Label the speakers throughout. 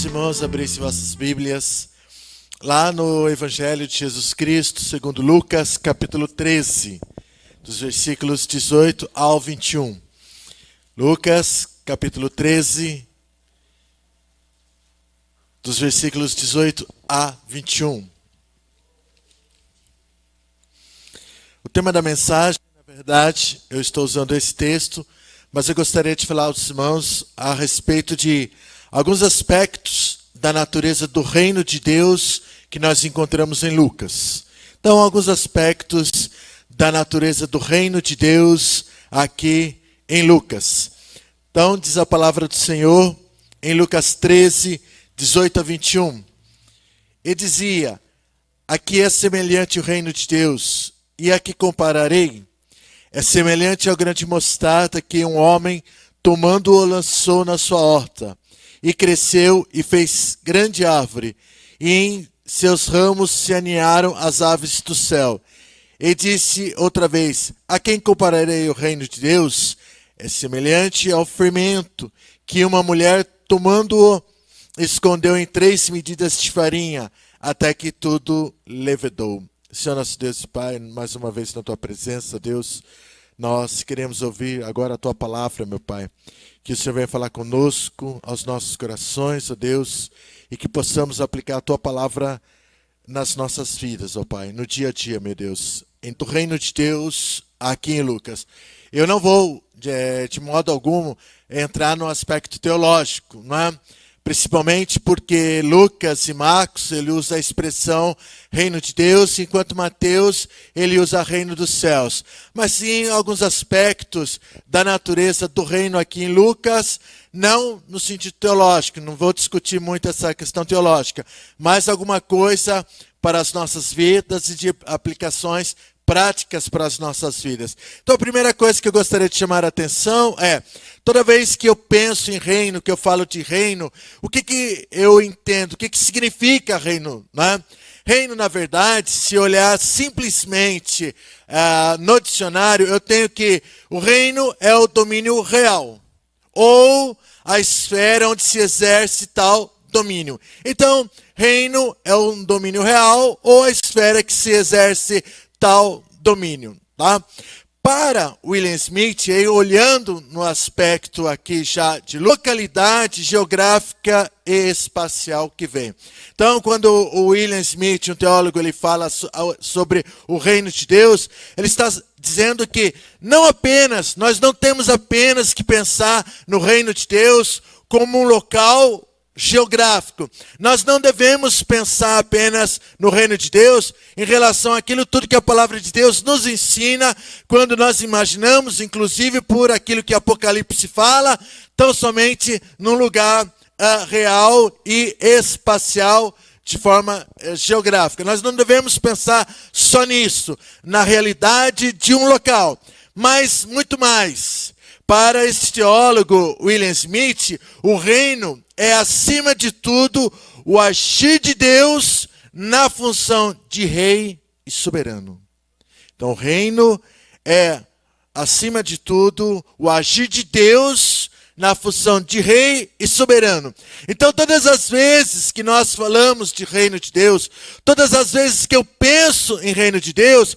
Speaker 1: Irmãos, abrissem vossas Bíblias lá no Evangelho de Jesus Cristo, segundo Lucas, capítulo 13, dos versículos 18 ao 21. Lucas, capítulo 13, dos versículos 18 a 21. O tema da mensagem, na verdade, eu estou usando esse texto, mas eu gostaria de falar aos irmãos a respeito de alguns aspectos da natureza do reino de Deus que nós encontramos em Lucas. Então, alguns aspectos da natureza do reino de Deus aqui em Lucas. Então, diz a palavra do Senhor em Lucas 13, 18 a 21. E dizia: aqui é semelhante o reino de Deus, e a que compararei? É semelhante ao grão de mostarda que um homem, tomando-o, lançou na sua horta, e cresceu e fez grande árvore, e em seus ramos se aninharam as aves do céu. E disse outra vez: a quem compararei o reino de Deus? É semelhante ao fermento que uma mulher, tomando-o, escondeu em 3 medidas de farinha, até que tudo levedou. Senhor nosso Deus e Pai, mais uma vez na Tua presença, Deus, nós queremos ouvir agora a Tua palavra, meu Pai. Que o Senhor venha falar conosco, aos nossos corações, ó Deus, e que possamos aplicar a Tua palavra nas nossas vidas, ó Pai, no dia a dia, meu Deus. Em do reino de Deus, aqui em Lucas. Eu não vou, de modo algum, entrar no aspecto teológico, não é? Principalmente porque Lucas e Marcos, ele usa a expressão reino de Deus, enquanto Mateus, ele usa reino dos céus. Mas sim, alguns aspectos da natureza do reino aqui em Lucas, não no sentido teológico, não vou discutir muito essa questão teológica, mas alguma coisa para as nossas vidas e de aplicações práticas para as nossas vidas. Então, a primeira coisa que eu gostaria de chamar a atenção é, toda vez que eu penso em reino, que eu falo de reino, o que eu entendo, o que significa reino, né? Reino, na verdade, se olhar simplesmente no dicionário, eu tenho que o reino é o domínio real, ou a esfera onde se exerce tal domínio. Então, reino é um domínio real, ou a esfera que se exerce tal domínio, tá? Para William Smith, olhando no aspecto aqui já de localidade geográfica e espacial que vem. Então, quando o William Smith, um teólogo, ele fala sobre o reino de Deus, ele está dizendo que nós não temos apenas que pensar no reino de Deus como um local geográfico. Nós não devemos pensar apenas no reino de Deus em relação àquilo tudo que a palavra de Deus nos ensina, quando nós imaginamos, inclusive por aquilo que Apocalipse fala, tão somente num lugar real e espacial de forma geográfica. Nós não devemos pensar só nisso, na realidade de um local, mas muito mais. Para esse teólogo William Smith, o reino é, acima de tudo, o agir de Deus na função de rei e soberano. Então, o reino é, acima de tudo, o agir de Deus na função de rei e soberano. Então, todas as vezes que nós falamos de reino de Deus, todas as vezes que eu penso em reino de Deus,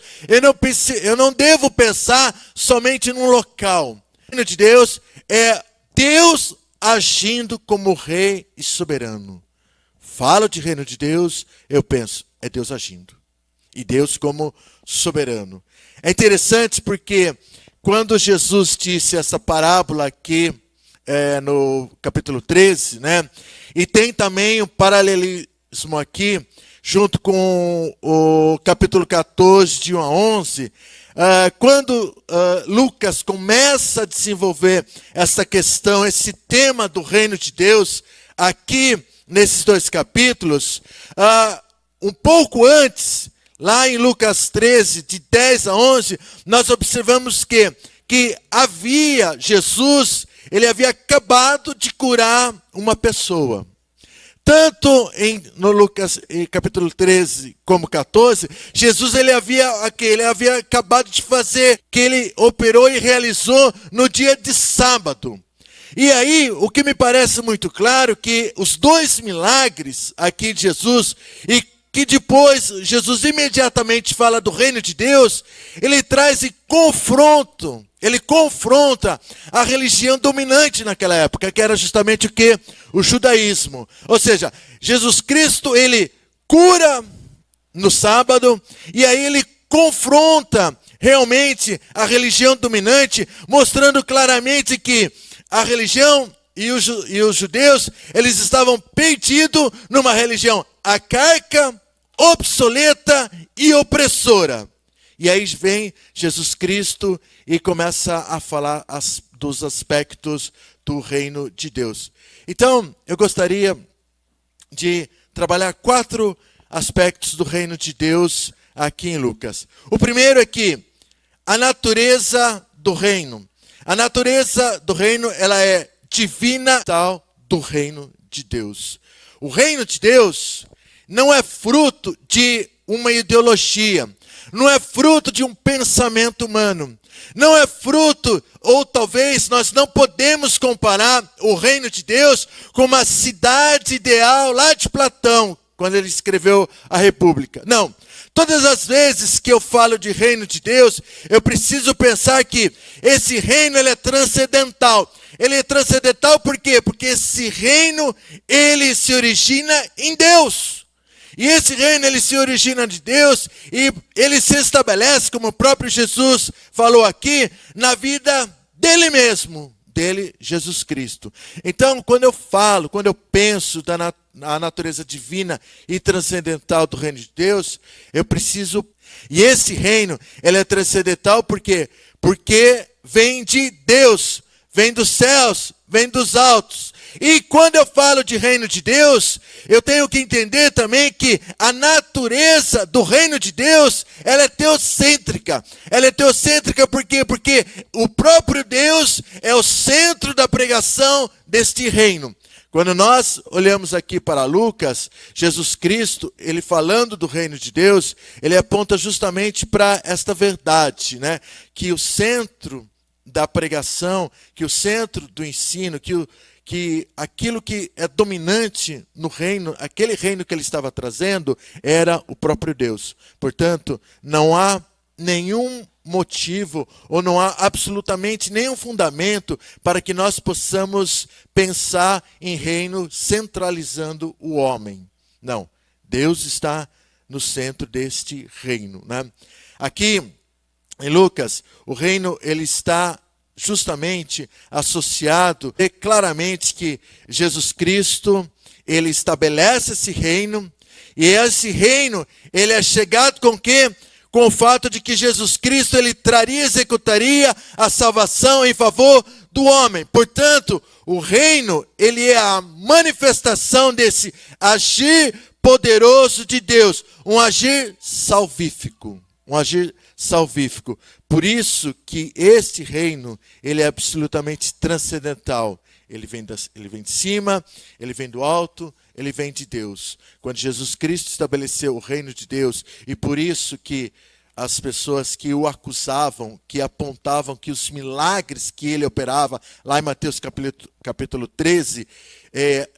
Speaker 1: eu não devo pensar somente num local. O reino de Deus é Deus agindo como rei e soberano. Falo de reino de Deus, eu penso, é Deus agindo. E Deus como soberano. É interessante porque quando Jesus disse essa parábola aqui, no capítulo 13, né? E tem também um paralelismo aqui, junto com o capítulo 14, de 1 a 11, quando Lucas começa a desenvolver essa questão, esse tema do reino de Deus, aqui nesses 2 capítulos, um pouco antes, lá em Lucas 13, de 10 a 11, nós observamos que Jesus, ele havia acabado de curar uma pessoa. Tanto no Lucas capítulo 13 como 14, Jesus ele havia acabado de fazer, que ele operou e realizou no dia de sábado. E aí, o que me parece muito claro, que os dois milagres aqui de Jesus, e que depois Jesus imediatamente fala do reino de Deus, ele traz e confronta a religião dominante naquela época, que era justamente o quê? O judaísmo. Ou seja, Jesus Cristo, ele cura no sábado, e aí ele confronta realmente a religião dominante, mostrando claramente que a religião e os judeus, eles estavam perdidos numa religião arcaica, obsoleta e opressora. E aí vem Jesus Cristo e começa a falar dos aspectos do reino de Deus. Então, eu gostaria de trabalhar 4 aspectos do reino de Deus aqui em Lucas. O primeiro é que a natureza do reino. A natureza do reino, ela é divina, tal do reino de Deus. O reino de Deus não é fruto de uma ideologia, não é fruto de um pensamento humano, não é fruto, ou talvez nós não podemos comparar o reino de Deus com uma cidade ideal lá de Platão, quando ele escreveu a República. Não. Todas as vezes que eu falo de reino de Deus, eu preciso pensar que esse reino, ele é transcendental. Ele é transcendental por quê? Porque esse reino, ele se origina em Deus. E esse reino, ele se origina de Deus e ele se estabelece, como o próprio Jesus falou aqui, na vida dele mesmo, dele, Jesus Cristo. Então, quando eu penso na natureza divina e transcendental do reino de Deus, eu preciso... E esse reino, ele é transcendental por quê? Porque vem de Deus, vem dos céus, vem dos altos. E quando eu falo de reino de Deus, eu tenho que entender também que a natureza do reino de Deus, ela é teocêntrica. Ela é teocêntrica por quê? Porque o próprio Deus é o centro da pregação deste reino. Quando nós olhamos aqui para Lucas, Jesus Cristo, ele falando do reino de Deus, ele aponta justamente para esta verdade, né? Que o centro da pregação, que o centro do ensino, que aquilo que é dominante no reino, aquele reino que ele estava trazendo, era o próprio Deus. Portanto, não há nenhum motivo, ou não há absolutamente nenhum fundamento para que nós possamos pensar em reino centralizando o homem. Não, Deus está no centro deste reino, né? Aqui, em Lucas, o reino, ele está justamente associado, é claramente que Jesus Cristo, ele estabelece esse reino, e esse reino, ele é chegado com o quê? Com o fato de que Jesus Cristo, ele traria e executaria a salvação em favor do homem. Portanto, o reino, ele é a manifestação desse agir poderoso de Deus, um agir salvífico, Por isso que este reino, ele é absolutamente transcendental. Ele vem de cima, ele vem do alto, ele vem de Deus. Quando Jesus Cristo estabeleceu o reino de Deus, e por isso que as pessoas que o acusavam, que apontavam que os milagres que ele operava, lá em Mateus capítulo 13,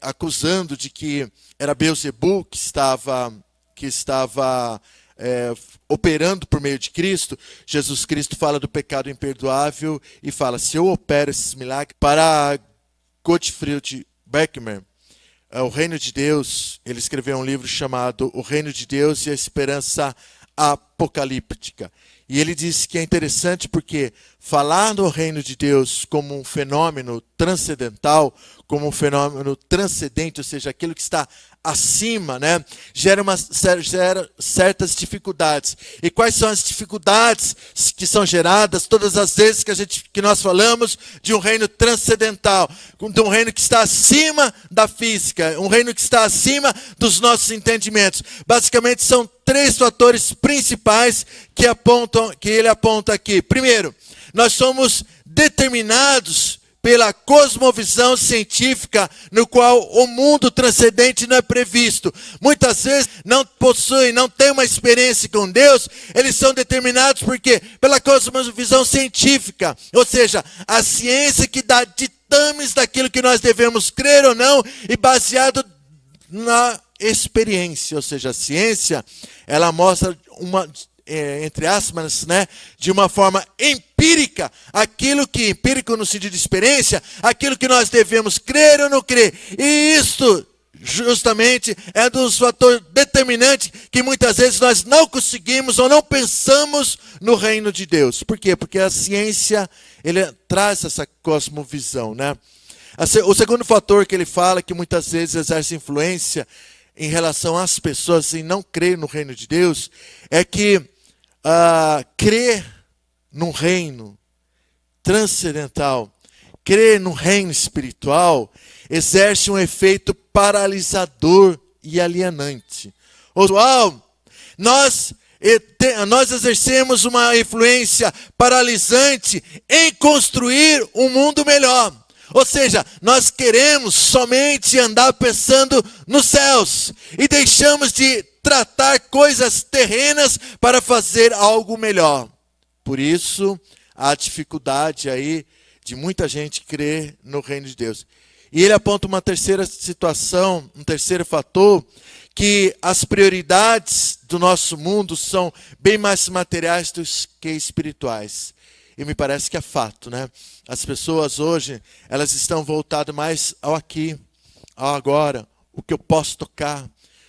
Speaker 1: acusando de que era Beelzebul que estava operando por meio de Cristo, Jesus Cristo fala do pecado imperdoável e fala, se eu opero esses milagres, para Gottfried Beckmann, o Reino de Deus, ele escreveu um livro chamado O Reino de Deus e a Esperança Apocalíptica. E ele diz que é interessante porque falar do Reino de Deus como um fenômeno transcendental, como um fenômeno transcendente, ou seja, aquilo que está acima, né, gera certas dificuldades. E quais são as dificuldades que são geradas todas as vezes que nós falamos de um reino transcendental, de um reino que está acima da física, um reino que está acima dos nossos entendimentos? Basicamente são 3 fatores principais que ele aponta aqui. Primeiro, nós somos determinados pela cosmovisão científica no qual o mundo transcendente não é previsto. Muitas vezes não têm uma experiência com Deus, eles são determinados por quê? Pela cosmovisão científica, ou seja, a ciência que ditames daquilo que nós devemos crer ou não, e baseado na experiência. Ou seja, a ciência, ela mostra entre aspas, né, de uma forma empírica, empírico no sentido de experiência, aquilo que nós devemos crer ou não crer. E isso justamente é um dos fatores determinantes que muitas vezes nós não conseguimos ou não pensamos no reino de Deus. Por quê? Porque a ciência, ele traz essa cosmovisão, né? O segundo fator que ele fala, que muitas vezes exerce influência em relação às pessoas em não crer no reino de Deus, é que crer num reino transcendental, crer no reino espiritual, exerce um efeito paralisador e alienante. Nós exercemos uma influência paralisante em construir um mundo melhor. Ou seja, nós queremos somente andar pensando nos céus e deixamos de tratar coisas terrenas para fazer algo melhor. Por isso, a dificuldade aí de muita gente crer no reino de Deus. E ele aponta uma terceira situação, um terceiro fator, que as prioridades do nosso mundo são bem mais materiais do que espirituais. E me parece que é fato, né? As pessoas hoje, elas estão voltadas mais ao aqui, ao agora, o que eu posso tocar,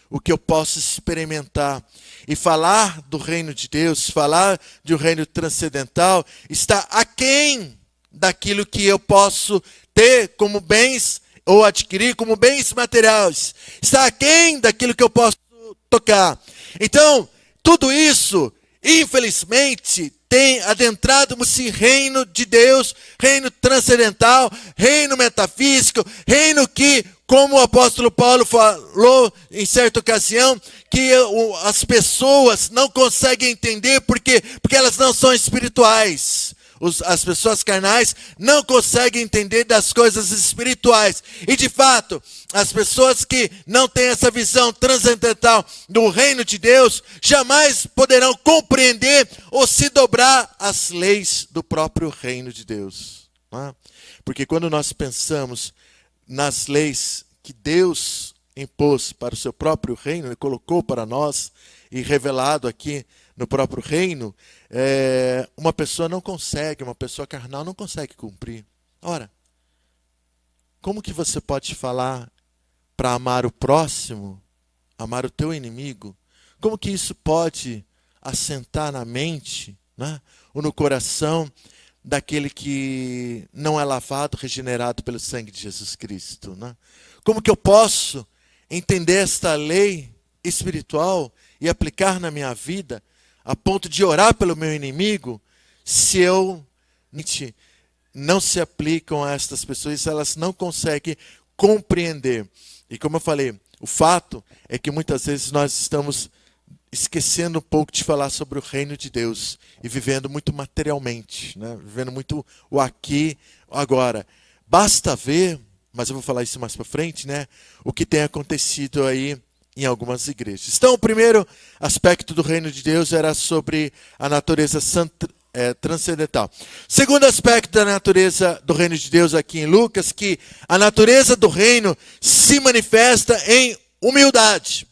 Speaker 1: o que eu posso experimentar. E falar do reino de Deus, falar de um reino transcendental, está aquém daquilo que eu posso ter como bens, ou adquirir como bens materiais. Está aquém daquilo que eu posso tocar. Então, tudo isso, infelizmente, tem adentrado nesse reino de Deus, reino transcendental, reino metafísico, reino que, como o apóstolo Paulo falou em certa ocasião, que as pessoas não conseguem entender porque elas não são espirituais. As pessoas carnais não conseguem entender das coisas espirituais. E de fato, as pessoas que não têm essa visão transcendental do reino de Deus, jamais poderão compreender ou se dobrar às leis do próprio reino de Deus. Porque quando nós pensamos nas leis que Deus impôs para o seu próprio reino, Ele colocou para nós e revelado aqui no próprio reino, uma pessoa carnal não consegue cumprir. Ora, como que você pode falar para amar o próximo, amar o teu inimigo? Como que isso pode assentar na mente, né, ou no coração daquele que não é lavado, regenerado pelo sangue de Jesus Cristo, né? Como que eu posso entender esta lei espiritual e aplicar na minha vida a ponto de orar pelo meu inimigo, se não se aplicam a estas pessoas, elas não conseguem compreender. E como eu falei, o fato é que muitas vezes nós estamos esquecendo um pouco de falar sobre o reino de Deus e vivendo muito materialmente, né? Vivendo muito o aqui, agora. Basta ver, mas eu vou falar isso mais para frente, né? O que tem acontecido aí em algumas igrejas. Então, o primeiro aspecto do reino de Deus era sobre a natureza transcendental. Segundo aspecto da natureza do reino de Deus aqui em Lucas, que a natureza do reino se manifesta em humildade.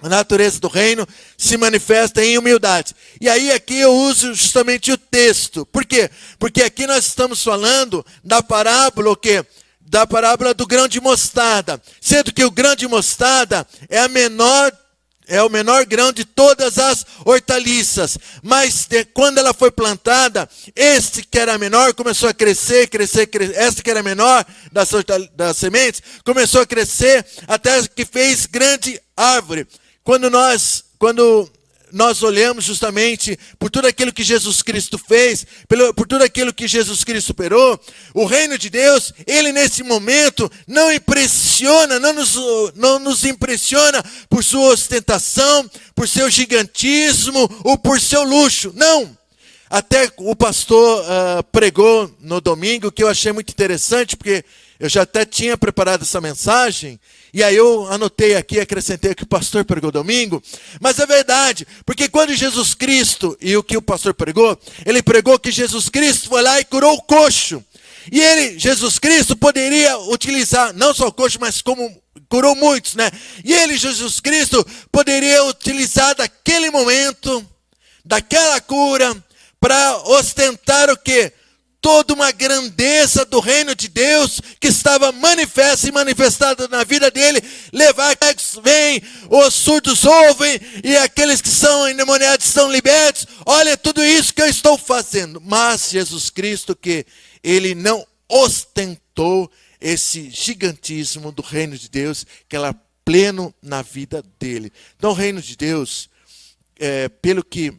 Speaker 1: A natureza do reino se manifesta em humildade. E aí aqui eu uso justamente o texto. Por quê? Porque aqui nós estamos falando da parábola, o quê? Da parábola do grão de mostarda, sendo que o grão de mostarda é o menor grão de todas as hortaliças, mas quando ela foi plantada, este que era menor começou a crescer, este que era menor das sementes, começou a crescer até que fez grande árvore. Quando nós olhamos justamente por tudo aquilo que Jesus Cristo fez, por tudo aquilo que Jesus Cristo superou, o reino de Deus, ele nesse momento não nos impressiona por sua ostentação, por seu gigantismo ou por seu luxo. Não! Até o pastor pregou no domingo, que eu achei muito interessante, porque eu já até tinha preparado essa mensagem, e aí eu anotei aqui, acrescentei que o pastor pregou domingo, mas é verdade, porque quando Jesus Cristo, e o que o pastor pregou, ele pregou que Jesus Cristo foi lá e curou o coxo, E ele, Jesus Cristo, poderia utilizar não só o coxo, mas como curou muitos, né? E ele, Jesus Cristo, poderia utilizar daquele momento, daquela cura, para ostentar o quê? Toda uma grandeza do reino de Deus que estava manifesta e manifestada na vida dele, levar que vem, os surdos ouvem e aqueles que são endemoniados são libertos. Olha tudo isso que eu estou fazendo. Mas Jesus Cristo, que ele não ostentou esse gigantismo do reino de Deus, que era pleno na vida dele. Então o reino de Deus, pelo que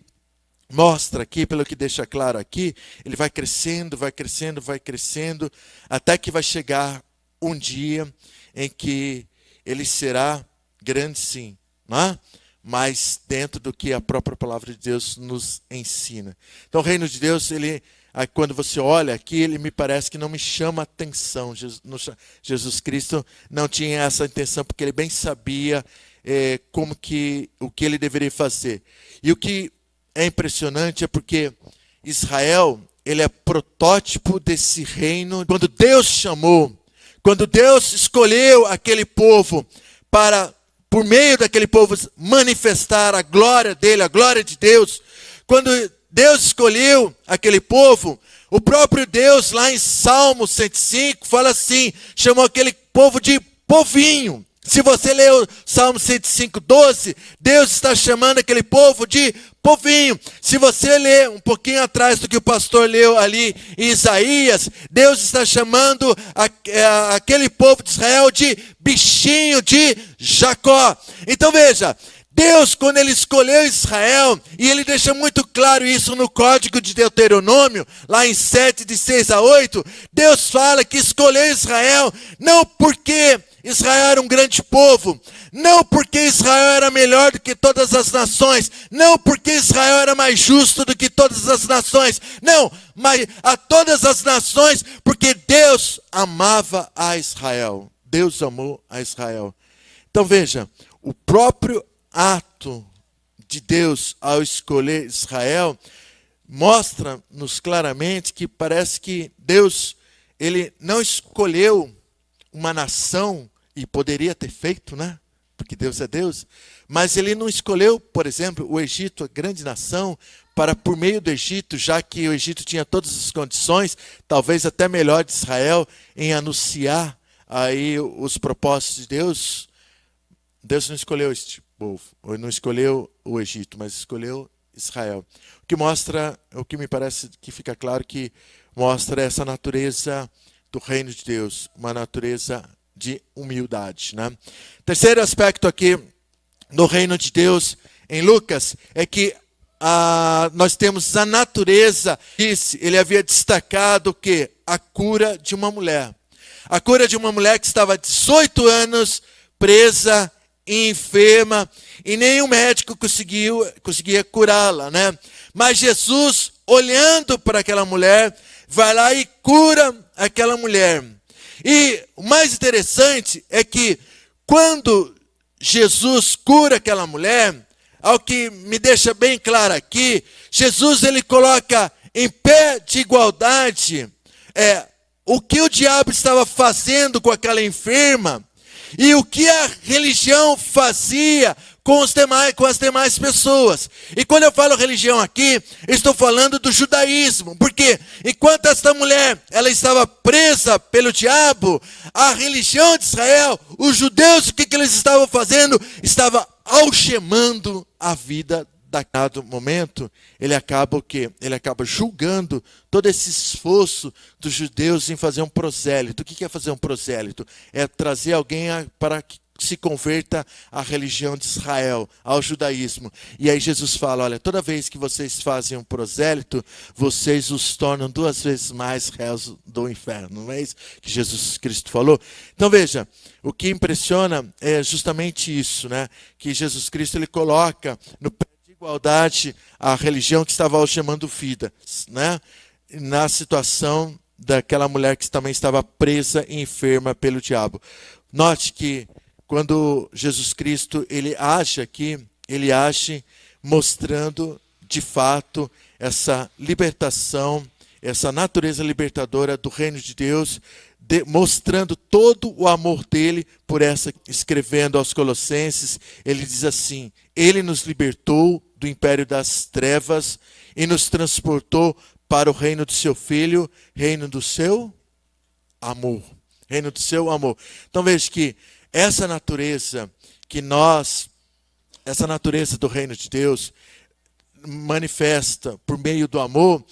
Speaker 1: mostra aqui, pelo que deixa claro aqui, ele vai crescendo, vai crescendo, vai crescendo, até que vai chegar um dia em que ele será grande sim, né? Mas dentro do que a própria palavra de Deus nos ensina. Então o reino de Deus, ele, quando você olha aqui, ele me parece que não me chama atenção. Jesus Cristo não tinha essa intenção, porque ele bem sabia o que ele deveria fazer. E o que é impressionante é porque Israel, ele é protótipo desse reino. Quando Deus chamou, quando Deus escolheu aquele povo para, por meio daquele povo, manifestar a glória dele, a glória de Deus, quando Deus escolheu aquele povo, o próprio Deus, lá em Salmo 105, fala assim, chamou aquele povo de povinho. Se você ler o Salmo 105, 12, Deus está chamando aquele povo de povinho. Se você ler um pouquinho atrás do que o pastor leu ali em Isaías, Deus está chamando aquele povo de Israel de bichinho de Jacó. Então veja, Deus, quando ele escolheu Israel, e ele deixa muito claro isso no Código de Deuteronômio, lá em 7, de 6 a 8, Deus fala que escolheu Israel não porque Israel era um grande povo, não porque Israel era melhor do que todas as nações, não porque Israel era mais justo do que todas as nações, não, mas a todas as nações, porque Deus amava a Israel. Deus amou a Israel. Então veja, o próprio ato de Deus ao escolher Israel mostra-nos claramente que parece que Deus, ele não escolheu uma nação, e poderia ter feito, né? Porque Deus é Deus, mas ele não escolheu, por exemplo, o Egito, a grande nação, para por meio do Egito, já que o Egito tinha todas as condições, talvez até melhor de Israel, em anunciar aí os propósitos de Deus. Deus não escolheu este povo, ou não escolheu o Egito, mas escolheu Israel. O que mostra, o que me parece que fica claro que mostra essa natureza do reino de Deus, uma natureza de humildade, né? Terceiro aspecto aqui no reino de Deus em Lucas é que nós temos a natureza. Ele havia destacado o quê? A cura de uma mulher. A cura de uma mulher que estava há 18 anos presa e enferma, e nenhum médico conseguia curá-la, né? Mas Jesus, olhando para aquela mulher, vai lá e cura aquela mulher. E o mais interessante é que quando Jesus cura aquela mulher, ao que me deixa bem claro aqui, Jesus ele coloca em pé de igualdade o que o diabo estava fazendo com aquela enferma e o que a religião fazia com as demais pessoas. E quando eu falo religião aqui, estou falando do judaísmo, porque enquanto esta mulher ela estava presa pelo diabo, a religião de Israel, os judeus, o que eles estavam fazendo? Estava algemando a vida daquele momento. Ele acaba o quê? Ele acaba julgando todo esse esforço dos judeus em fazer um prosélito. O que é fazer um prosélito? É trazer alguém para que se converta à religião de Israel, ao judaísmo. E aí Jesus fala, olha, toda vez que vocês fazem um prosélito, vocês os tornam 2 vezes mais réus do inferno. Não é isso que Jesus Cristo falou? Então veja, o que impressiona é justamente isso, né? Que Jesus Cristo ele coloca no pé de igualdade a religião que estava algemando vidas, né? Na situação daquela mulher que também estava presa e enferma pelo diabo. Note que quando Jesus Cristo ele age aqui, ele age mostrando de fato essa libertação essa natureza libertadora do reino de Deus, mostrando todo o amor dele por essa, escrevendo aos Colossenses, ele diz assim: ele nos libertou do império das trevas e nos transportou para o reino do seu Filho, reino do seu amor. Reino do seu amor. Então veja que essa natureza essa natureza do reino de Deus manifesta por meio do amor.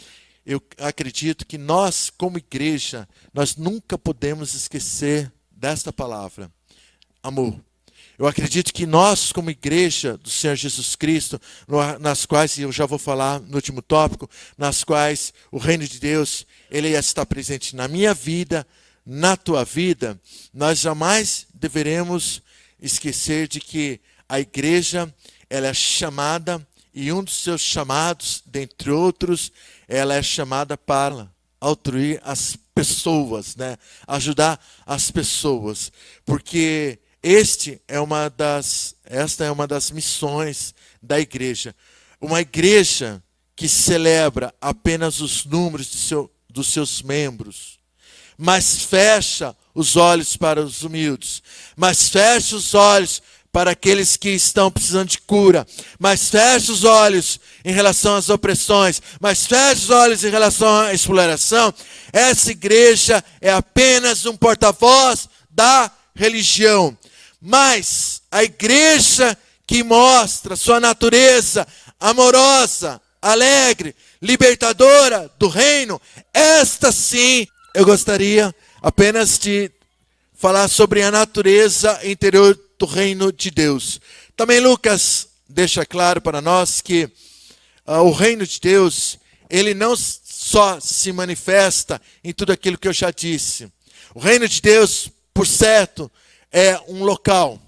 Speaker 1: Eu acredito que nós, como igreja, nós nunca podemos esquecer desta palavra, amor. Eu acredito que nós, como igreja do Senhor Jesus Cristo, nas quais, e eu já vou falar no último tópico, nas quais o reino de Deus, ele está presente na minha vida, na tua vida, nós jamais deveremos esquecer de que a igreja, ela é chamada, e um dos seus chamados, dentre outros, ela é chamada para outruir as pessoas, né? Ajudar as pessoas, porque esta é uma das missões da igreja. Uma igreja que celebra apenas os números dos seus membros, mas fecha os olhos para os humildes, mas fecha os olhos para aqueles que estão precisando de cura, mas fecha os olhos em relação às opressões, mas fecha os olhos em relação à exploração. Essa igreja é apenas um porta-voz da religião. Mas a igreja que mostra sua natureza amorosa, alegre, libertadora do reino, esta sim, eu gostaria apenas de falar sobre a natureza interior do reino de Deus. Também Lucas deixa claro para nós que o reino de Deus, ele não só se manifesta em tudo aquilo que eu já disse. O reino de Deus, por certo, é um local.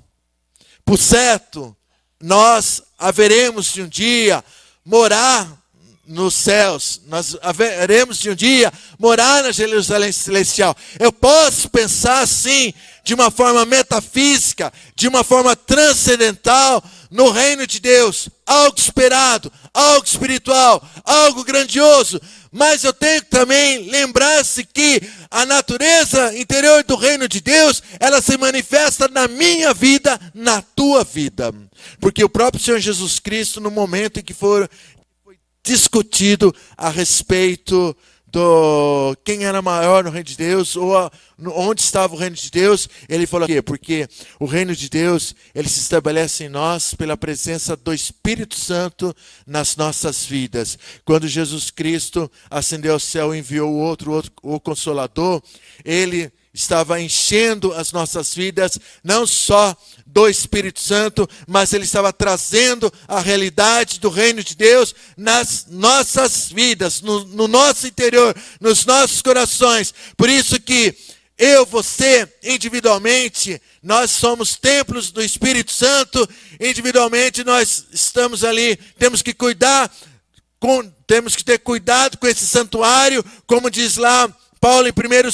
Speaker 1: Por certo, nós haveremos de um dia morar nos céus. Nós haveremos de um dia morar na Jerusalém Celestial. Eu posso pensar assim, de uma forma metafísica, de uma forma transcendental, no reino de Deus, algo esperado, algo espiritual, algo grandioso. Mas eu tenho que também lembrar-se que a natureza interior do reino de Deus, ela se manifesta na minha vida, na tua vida. Porque o próprio Senhor Jesus Cristo, no momento em que foi discutido a respeito do quem era maior no reino de Deus, ou onde estava o reino de Deus, ele falou aqui, porque o reino de Deus, ele se estabelece em nós pela presença do Espírito Santo nas nossas vidas. Quando Jesus Cristo ascendeu ao céu e enviou o Consolador, ele estava enchendo as nossas vidas, não só do Espírito Santo, mas ele estava trazendo a realidade do reino de Deus nas nossas vidas, no nosso interior, nos nossos corações. Por isso que eu, você, individualmente, nós somos templos do Espírito Santo, individualmente nós estamos ali, temos que ter cuidado com esse santuário, como diz lá Paulo em 1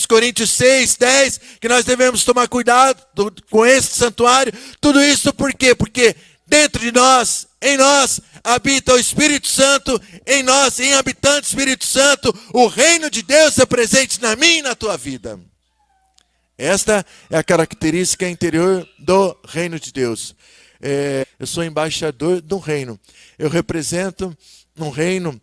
Speaker 1: Coríntios 6, 10, que nós devemos tomar cuidado com esse santuário. Tudo isso por quê? Porque dentro de nós, em nós, habita o Espírito Santo, em nós, em habitante Espírito Santo, o reino de Deus é presente na minha e na tua vida. Esta é a característica interior do reino de Deus. Eu sou embaixador de um reino. Eu represento um reino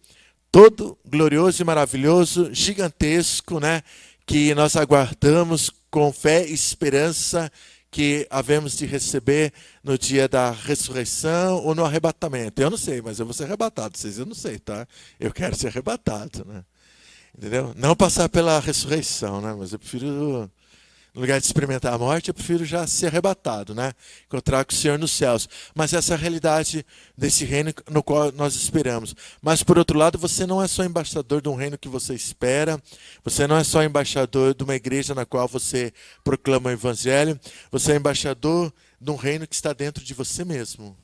Speaker 1: todo glorioso e maravilhoso, gigantesco, né? Que nós aguardamos com fé e esperança que havemos de receber no dia da ressurreição ou no arrebatamento. Eu não sei, mas eu vou ser arrebatado. Vocês, eu não sei, tá? Eu quero ser arrebatado, né? Entendeu? Não passar pela ressurreição, né? Mas eu prefiro, no lugar de experimentar a morte, eu prefiro já ser arrebatado, né? Encontrar com o Senhor nos céus. Mas essa é a realidade desse reino no qual nós esperamos. Mas, por outro lado, você não é só embaixador de um reino que você espera. Você não é só embaixador de uma igreja na qual você proclama o evangelho. Você é embaixador de um reino que está dentro de você mesmo,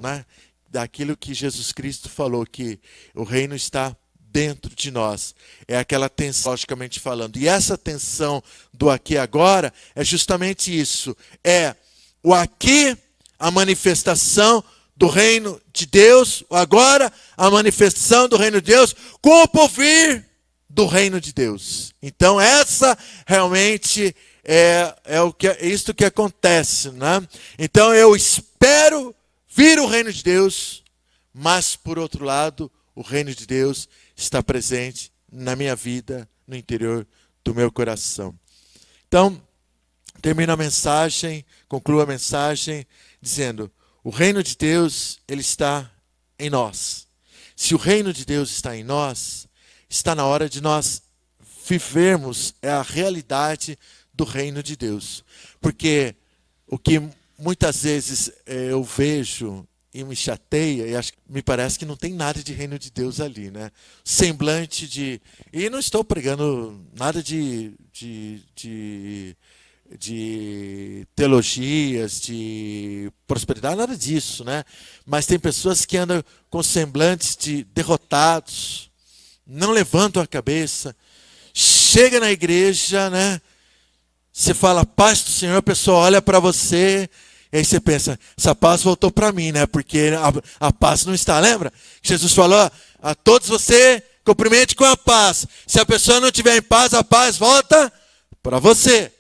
Speaker 1: né? Daquilo que Jesus Cristo falou, que o reino está dentro de nós. É aquela tensão, logicamente falando. E essa tensão do aqui e agora é justamente isso. É o aqui, a manifestação do reino de Deus, o agora, a manifestação do reino de Deus, com o porvir. do reino de Deus. Então essa realmente é isto que acontece, né? Então eu espero vir o reino de Deus, mas por outro lado, o reino de Deus está presente na minha vida, no interior do meu coração. Então, termino a mensagem, concluo a mensagem dizendo: o reino de Deus, ele está em nós. Se o reino de Deus está em nós, está na hora de nós vivermos a realidade do reino de Deus. Porque o que muitas vezes eu vejo e me chateia, e acho que me parece que não tem nada de reino de Deus ali, né? Semblante de... E não estou pregando nada de teologias, de prosperidade, nada disso, né? Mas tem pessoas que andam com semblantes de derrotados, não levantam a cabeça, chega na igreja, né? Você fala, paz do Senhor, a pessoa olha para você, e aí você pensa, essa paz voltou para mim, né? Porque a paz não está, lembra? Jesus falou, a todos você cumprimente com a paz. Se a pessoa não estiver em paz, a paz volta para você.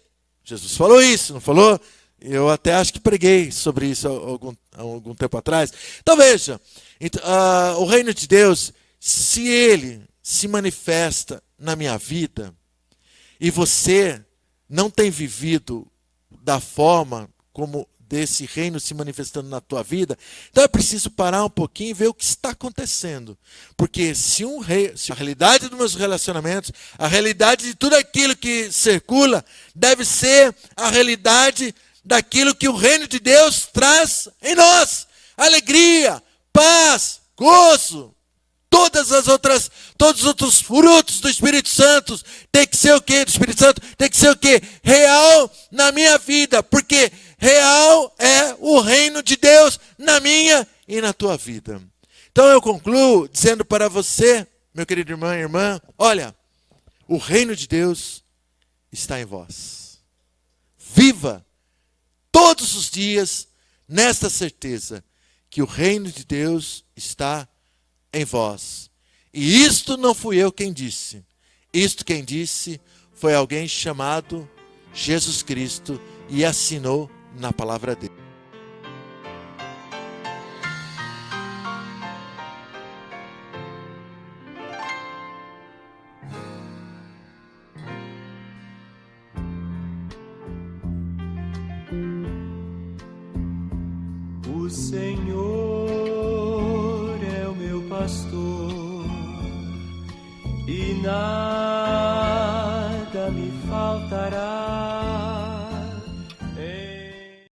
Speaker 1: Jesus falou isso, não falou? Eu até acho que preguei sobre isso há algum tempo atrás. Então veja, o reino de Deus, se ele se manifesta na minha vida, e você não tem vivido da forma como desse reino se manifestando na tua vida, então é preciso parar um pouquinho e ver o que está acontecendo. Porque se a realidade dos meus relacionamentos, a realidade de tudo aquilo que circula, deve ser a realidade daquilo que o reino de Deus traz em nós. Alegria, paz, gozo. Todos os outros frutos do Espírito Santo tem que ser o quê? Do Espírito Santo tem que ser o quê? Real na minha vida, porque real é o reino de Deus na minha e na tua vida. Então eu concluo dizendo para você, meu querido irmão e irmã, olha, o reino de Deus está em vós. Viva todos os dias nesta certeza que o reino de Deus está em vós. E isto não fui eu quem disse. Isto quem disse foi alguém chamado Jesus Cristo e assinou na palavra dele.
Speaker 2: O Senhor é o meu pastor e nada